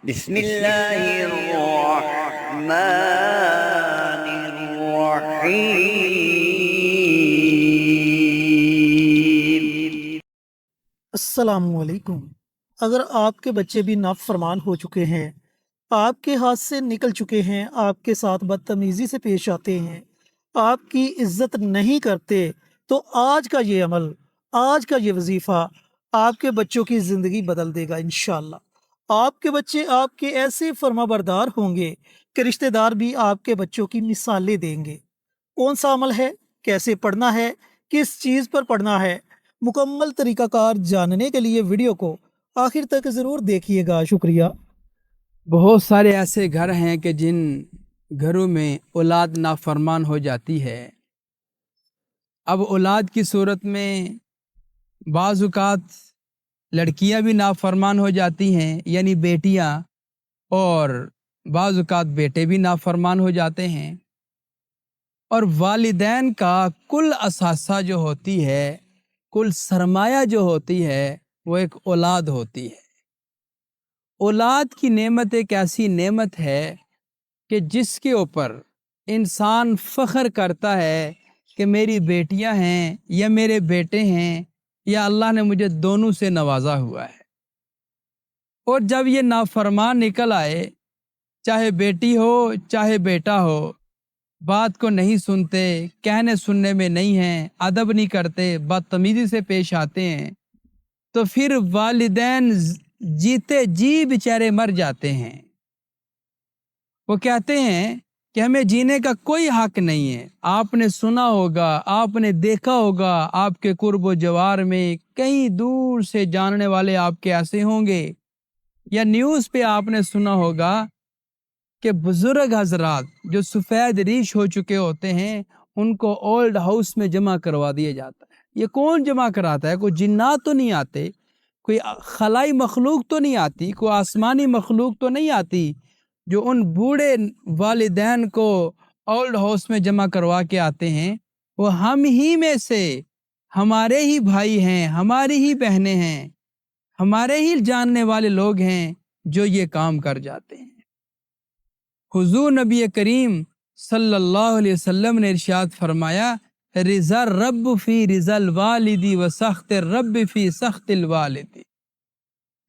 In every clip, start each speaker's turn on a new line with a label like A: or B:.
A: بسم اللہ الرحمن الرحیم۔
B: السلام علیکم۔ اگر آپ کے بچے بھی نافرمان ہو چکے ہیں، آپ کے ہاتھ سے نکل چکے ہیں، آپ کے ساتھ بدتمیزی سے پیش آتے ہیں، آپ کی عزت نہیں کرتے، تو آج کا یہ عمل، آج کا یہ وظیفہ آپ کے بچوں کی زندگی بدل دے گا انشاءاللہ۔ آپ کے بچے آپ کے ایسے فرما بردار ہوں گے کہ رشتہ دار بھی آپ کے بچوں کی مثالیں دیں گے۔ کون سا عمل ہے، کیسے پڑھنا ہے، کس چیز پر پڑھنا ہے، مکمل طریقہ کار جاننے کے لیے ویڈیو کو آخر تک ضرور دیکھیے گا۔ شکریہ۔
C: بہت سارے ایسے گھر ہیں کہ جن گھروں میں اولاد نافرمان ہو جاتی ہے۔ اب اولاد کی صورت میں بعض اوقات لڑکیاں بھی نافرمان ہو جاتی ہیں، یعنی بیٹیاں، اور بعض اوقات بیٹے بھی نافرمان ہو جاتے ہیں۔ اور والدین کا کل اثاثہ جو ہوتی ہے، کل سرمایہ جو ہوتی ہے، وہ ایک اولاد ہوتی ہے۔ اولاد کی نعمت ایک ایسی نعمت ہے کہ جس کے اوپر انسان فخر کرتا ہے کہ میری بیٹیاں ہیں یا میرے بیٹے ہیں، یا اللہ نے مجھے دونوں سے نوازا ہوا ہے۔ اور جب یہ نافرمان نکل آئے، چاہے بیٹی ہو چاہے بیٹا ہو، بات کو نہیں سنتے، کہنے سننے میں نہیں ہیں، ادب نہیں کرتے، بدتمیزی سے پیش آتے ہیں، تو پھر والدین جیتے جی بیچارے مر جاتے ہیں۔ وہ کہتے ہیں کہ ہمیں جینے کا کوئی حق نہیں ہے۔ آپ نے سنا ہوگا، آپ نے دیکھا ہوگا، آپ کے قرب و جوار میں کئی دور سے جاننے والے آپ کے ایسے ہوں گے، یا نیوز پہ آپ نے سنا ہوگا کہ بزرگ حضرات جو سفید ریش ہو چکے ہوتے ہیں، ان کو اولڈ ہاؤس میں جمع کروا دیا جاتا ہے۔ یہ کون جمع کراتا ہے؟ کوئی جنات تو نہیں آتے، کوئی خلائی مخلوق تو نہیں آتی، کوئی آسمانی مخلوق تو نہیں آتی جو ان بوڑھے والدین کو اولڈ ہاؤس میں جمع کروا کے آتے ہیں۔ وہ ہم ہی میں سے، ہمارے ہی بھائی ہیں، ہماری ہی بہنیں ہیں، ہمارے ہی جاننے والے لوگ ہیں جو یہ کام کر جاتے ہیں۔ حضور نبی کریم صلی اللہ علیہ وسلم نے ارشاد فرمایا، رضا الرب فی رضا الوالد و سخط الرب فی سخط الوالد۔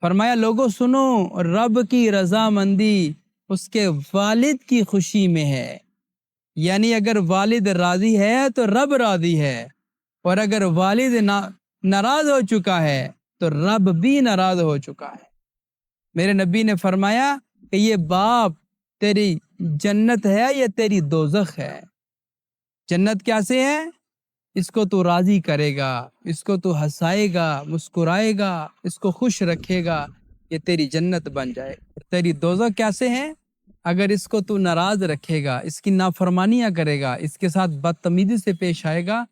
C: فرمایا لوگوں سنو، رب کی رضامندی اس کے والد کی خوشی میں ہے، یعنی اگر والد راضی ہے تو رب راضی ہے، اور اگر والد ناراض ہو چکا ہے تو رب بھی ناراض ہو چکا ہے۔ میرے نبی نے فرمایا کہ یہ باپ تیری جنت ہے یا تیری دوزخ ہے۔ جنت کیسے ہے؟ اس کو تو راضی کرے گا، اس کو تو ہنسائے گا، مسکرائے گا، اس کو خوش رکھے گا، یہ تیری جنت بن جائے۔ تیری دوزخ کیسے ہے؟ اگر اس کو تو ناراض رکھے گا، اس کی نافرمانیاں کرے گا، اس کے ساتھ بدتمیزی سے پیش آئے گا،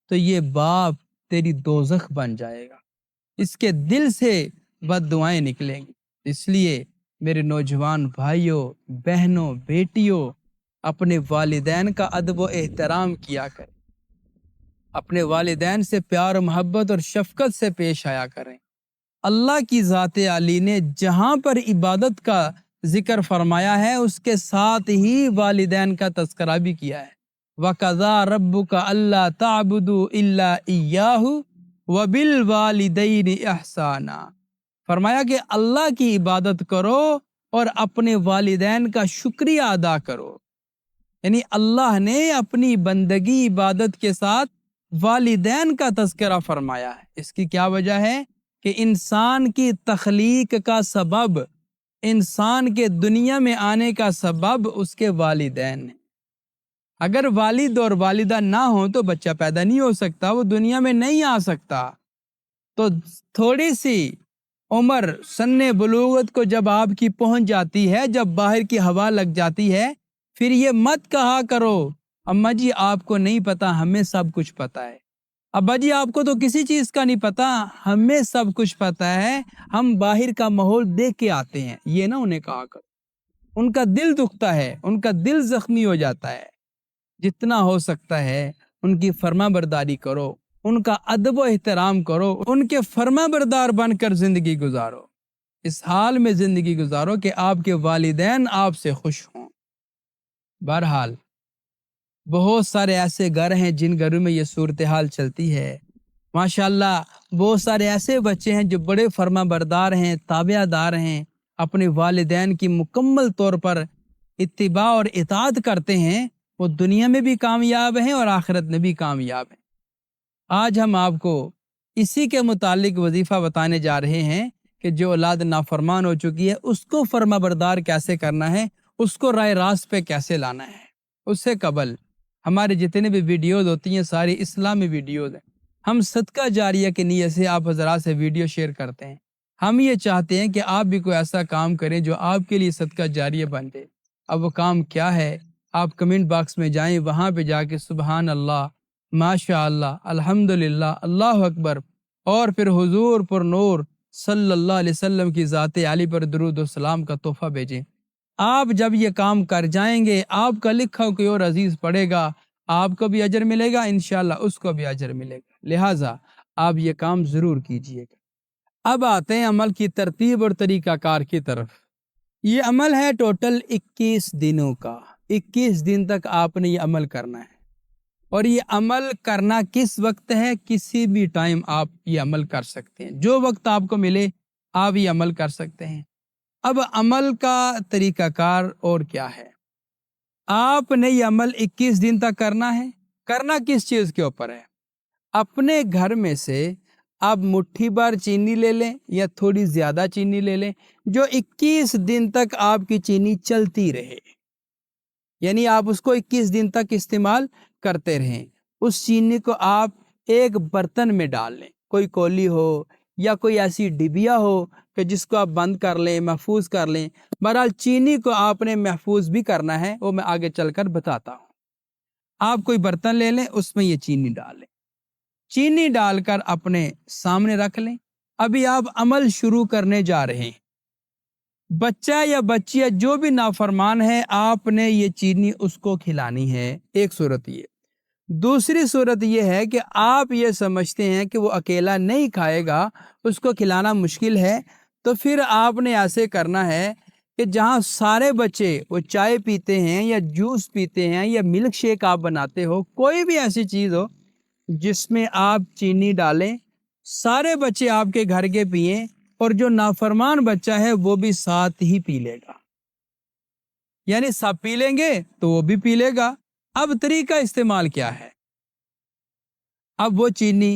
C: تو یہ باپ تیری دوزخ بن جائے گا، اس کے دل سے بد دعائیں نکلیں گی۔ اس لیے میرے نوجوان بھائیوں، بہنوں، بیٹیوں، اپنے والدین کا ادب و احترام کیا کریں، اپنے والدین سے پیار و محبت اور شفقت سے پیش آیا کریں۔ اللہ کی ذات عالی نے جہاں پر عبادت کا ذکر فرمایا ہے، اس کے ساتھ ہی والدین کا تذکرہ بھی کیا ہے۔ وَقَضَىٰ رَبُّكَ أَلَّا تَعْبُدُوا إِلَّا إِيَّاهُ وَبِالْوَالِدَيْنِ إِحْسَانًا۔ فرمایا کہ اللہ کی عبادت کرو اور اپنے والدین کا شکریہ ادا کرو۔ یعنی اللہ نے اپنی بندگی عبادت کے ساتھ والدین کا تذکرہ فرمایا ہے۔ اس کی کیا وجہ ہے؟ کہ انسان کی تخلیق کا سبب، انسان کے دنیا میں آنے کا سبب اس کے والدین ہیں۔ اگر والد اور والدہ نہ ہوں تو بچہ پیدا نہیں ہو سکتا، وہ دنیا میں نہیں آ سکتا۔ تو تھوڑی سی عمر سن بلوغت کو جب آپ کی پہنچ جاتی ہے، جب باہر کی ہوا لگ جاتی ہے، پھر یہ مت کہا کرو اماں جی آپ کو نہیں پتا، ہمیں سب کچھ پتا ہے، ابا جی آپ کو تو کسی چیز کا نہیں پتا، ہمیں سب کچھ پتا ہے، ہم باہر کا ماحول دیکھ کے آتے ہیں، یہ نہ انہیں کہا کرو۔ ان کا دل دکھتا ہے، ان کا دل زخمی ہو جاتا ہے۔ جتنا ہو سکتا ہے ان کی فرما برداری کرو، ان کا ادب و احترام کرو، ان کے فرما بردار بن کر زندگی گزارو۔ اس حال میں زندگی گزارو کہ آپ کے والدین آپ سے خوش ہوں۔ بہرحال بہت سارے ایسے گھر ہیں جن گھروں میں یہ صورتحال چلتی ہے۔ ماشاءاللہ بہت سارے ایسے بچے ہیں جو بڑے فرما بردار ہیں، تابع دار ہیں، اپنے والدین کی مکمل طور پر اتباع اور اطاعت کرتے ہیں، وہ دنیا میں بھی کامیاب ہیں اور آخرت میں بھی کامیاب ہیں۔ آج ہم آپ کو اسی کے متعلق وظیفہ بتانے جا رہے ہیں کہ جو اولاد نافرمان ہو چکی ہے اس کو فرما بردار کیسے کرنا ہے، اس کو رائے راست پہ کیسے لانا ہے۔ اس سے قبل ہمارے جتنے بھی ویڈیوز ہوتی ہیں ساری اسلامی ویڈیوز ہیں، ہم صدقہ جاریہ کی نیت سے آپ حضرات سے ویڈیو شیئر کرتے ہیں۔ ہم یہ چاہتے ہیں کہ آپ بھی کوئی ایسا کام کریں جو آپ کے لیے صدقہ جاریہ بن جائے۔ اب وہ کام کیا ہے؟ آپ کمنٹ باکس میں جائیں، وہاں پہ جا کے سبحان اللہ، ماشاء اللہ، الحمدللہ، اللہ اکبر، اور پھر حضور پر نور صلی اللہ علیہ وسلم کی ذات عالی پر درود و سلام کا تحفہ بھیجیں۔ آپ جب یہ کام کر جائیں گے، آپ کا لکھا کوئی اور عزیز پڑھے گا، آپ کو بھی اجر ملے گا، انشاءاللہ اس کو بھی اجر ملے گا۔ لہٰذا آپ یہ کام ضرور کیجئے گا۔ اب آتے ہیں عمل کی ترتیب اور طریقہ کار کی طرف۔ یہ عمل ہے ٹوٹل 21 دنوں کا۔ 21 دن تک آپ نے یہ عمل کرنا ہے، اور یہ عمل کرنا کس وقت ہے؟ کسی بھی ٹائم آپ یہ عمل کر سکتے ہیں، جو وقت آپ کو ملے آپ یہ عمل کر سکتے ہیں۔ اب عمل کا طریقہ کار اور کیا ہے؟ آپ نے یہ عمل 21 دن تک کرنا ہے۔ کرنا کس چیز کے اوپر ہے؟ اپنے گھر میں سے آپ مٹھی بھر چینی لے لیں یا تھوڑی زیادہ چینی لے لیں، جو 21 دن تک آپ کی چینی چلتی رہے، یعنی آپ اس کو 21 دن تک استعمال کرتے رہیں۔ اس چینی کو آپ ایک برتن میں ڈال لیں، کوئی کولی ہو یا کوئی ایسی ڈبیا ہو کہ جس کو آپ بند کر لیں، محفوظ کر لیں۔ بہرحال چینی کو آپ نے محفوظ بھی کرنا ہے، وہ میں آگے چل کر بتاتا ہوں۔ آپ کوئی برتن لے لیں، اس میں یہ چینی ڈال لیں، چینی ڈال کر اپنے سامنے رکھ لیں۔ ابھی آپ عمل شروع کرنے جا رہے ہیں۔ بچہ یا بچی جو بھی نافرمان ہے، آپ نے یہ چینی اس کو کھلانی ہے۔ ایک صورت یہ۔ دوسری صورت یہ ہے کہ آپ یہ سمجھتے ہیں کہ وہ اکیلا نہیں کھائے گا، اس کو کھلانا مشکل ہے، تو پھر آپ نے ایسے کرنا ہے کہ جہاں سارے بچے وہ چائے پیتے ہیں یا جوس پیتے ہیں یا ملک شیک آپ بناتے ہو، کوئی بھی ایسی چیز ہو جس میں آپ چینی ڈالیں، سارے بچے آپ کے گھر کے پئیں، اور جو نافرمان بچہ ہے وہ بھی ساتھ ہی پی لے گا، یعنی سب پی لیں گے تو وہ بھی پی لے گا۔ اب طریقہ استعمال کیا ہے؟ اب وہ چینی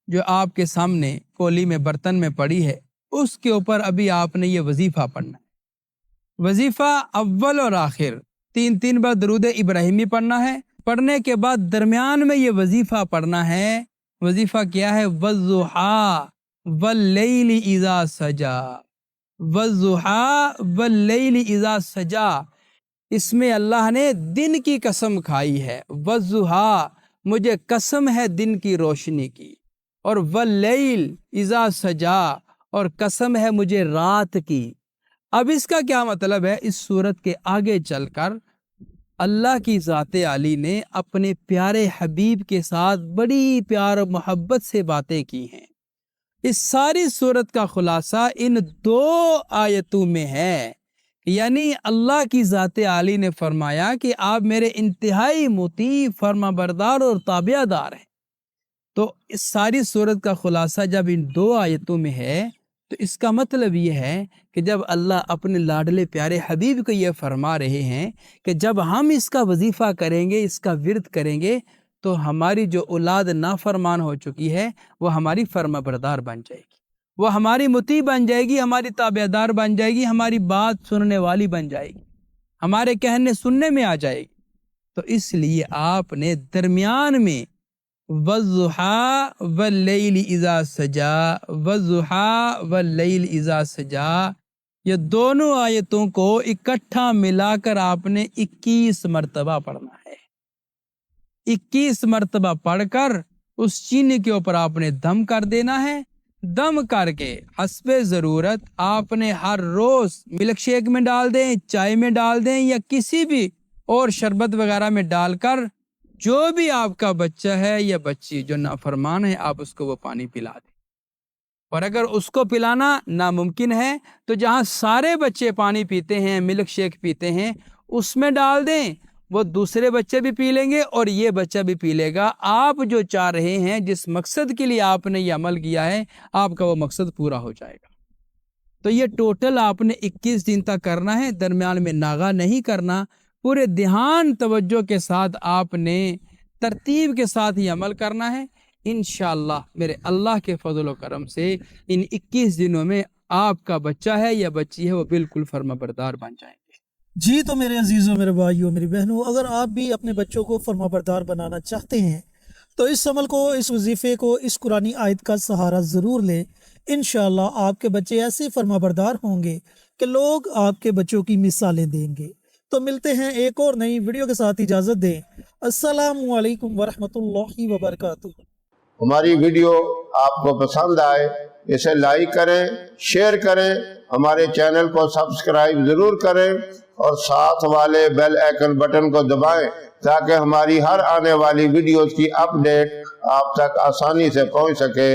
C: جو آپ کے سامنے کولی میں برتن میں پڑی ہے، اس کے اوپر ابھی آپ نے یہ وظیفہ پڑھنا ہے۔ وظیفہ اول اور آخر 3 بار درود ابراہیمی پڑھنا ہے۔ پڑھنے کے بعد درمیان میں یہ وظیفہ پڑھنا ہے۔ وظیفہ کیا ہے؟ وَالضُّحَىٰ وَاللَّيْلِ إِذَا سَجَىٰ، وَالضُّحَىٰ وَاللَّيْلِ إِذَا سَجَىٰ۔ اس میں اللہ نے دن کی قسم کھائی ہے۔ وَالضُّحَىٰ، مجھے قسم ہے دن کی روشنی کی، اور وَاللَّيْلِ إِذَا سَجَىٰ، اور قسم ہے مجھے رات کی۔ اب اس کا کیا مطلب ہے؟ اس صورت کے آگے چل کر اللہ کی ذات عالی نے اپنے پیارے حبیب کے ساتھ بڑی پیار و محبت سے باتیں کی ہیں۔ اس ساری صورت کا خلاصہ ان 2 آیتوں میں ہے، یعنی اللہ کی ذات عالی نے فرمایا کہ آپ میرے انتہائی مطیع، فرما بردار اور تابع دار ہیں۔ تو اس ساری صورت کا خلاصہ جب ان 2 آیتوں میں ہے، تو اس کا مطلب یہ ہے کہ جب اللہ اپنے لاڈلے پیارے حبیب کو یہ فرما رہے ہیں کہ جب ہم اس کا وظیفہ کریں گے، اس کا ورد کریں گے، تو ہماری جو اولاد نافرمان ہو چکی ہے وہ ہماری فرما بردار بن جائے گی، وہ ہماری مطیع بن جائے گی، ہماری تابع دار بن جائے گی، ہماری بات سننے والی بن جائے گی، ہمارے کہنے سننے میں آ جائے گی۔ تو اس لیے آپ نے درمیان میں وَالضُّحَىٰ وَاللَّيْلِ إِذَا سَجَىٰ، وَالضُّحَىٰ وَاللَّيْلِ إِذَا سَجَىٰ، یہ دونوں آیتوں کو اکٹھا ملا کر آپ نے 21 مرتبہ پڑھنا ہے۔ 21 مرتبہ پڑھ کر اس چینی کے اوپر آپ نے دم کر دینا ہے۔ دم کر کے حسب ضرورت آپ نے ہر روز ملک شیک میں ڈال دیں، چائے میں ڈال دیں، یا کسی بھی اور شربت وغیرہ میں ڈال کر جو بھی آپ کا بچہ ہے یا بچی جو نافرمان ہے، آپ اس کو وہ پانی پلا دیں۔ اور اگر اس کو پلانا ناممکن ہے تو جہاں سارے بچے پانی پیتے ہیں، ملک شیک پیتے ہیں، اس میں ڈال دیں، وہ دوسرے بچے بھی پی لیں گے اور یہ بچہ بھی پی لے گا۔ آپ جو چاہ رہے ہیں، جس مقصد کے لیے آپ نے یہ عمل کیا ہے، آپ کا وہ مقصد پورا ہو جائے گا۔ تو یہ ٹوٹل آپ نے 21 دن تک کرنا ہے، درمیان میں ناغہ نہیں کرنا، پورے دھیان توجہ کے ساتھ آپ نے ترتیب کے ساتھ یہ عمل کرنا ہے۔ انشاءاللہ میرے اللہ کے فضل و کرم سے ان 21 دنوں میں آپ کا بچہ ہے یا بچی ہے وہ بالکل فرما بردار بن جائیں گے۔
B: جی تو میرے عزیزوں، میرے بھائیوں، میری بہنوں، اگر آپ بھی اپنے بچوں کو فرما بردار بنانا چاہتے ہیں تو اس عمل کو، اس وظیفے کو، اس قرآنی آیت کا سہارا ضرور لیں۔ انشاءاللہ آپ کے بچے ایسے فرما بردار ہوں گے کہ لوگ آپ کے بچوں کی مثالیں دیں گے۔ تو ملتے ہیں ایک اور نئی ویڈیو کے ساتھ، اجازت دیں۔ السلام علیکم ورحمۃ اللہ وبرکاتہ۔
D: ہماری ویڈیو آپ کو پسند آئے اسے لائک کریں، شیئر کریں، ہمارے چینل کو سبسکرائب ضرور کریں اور ساتھ والے بیل آئیکن بٹن کو دبائیں تاکہ ہماری ہر آنے والی ویڈیوز کی اپڈیٹ آپ تک آسانی سے پہنچ سکے۔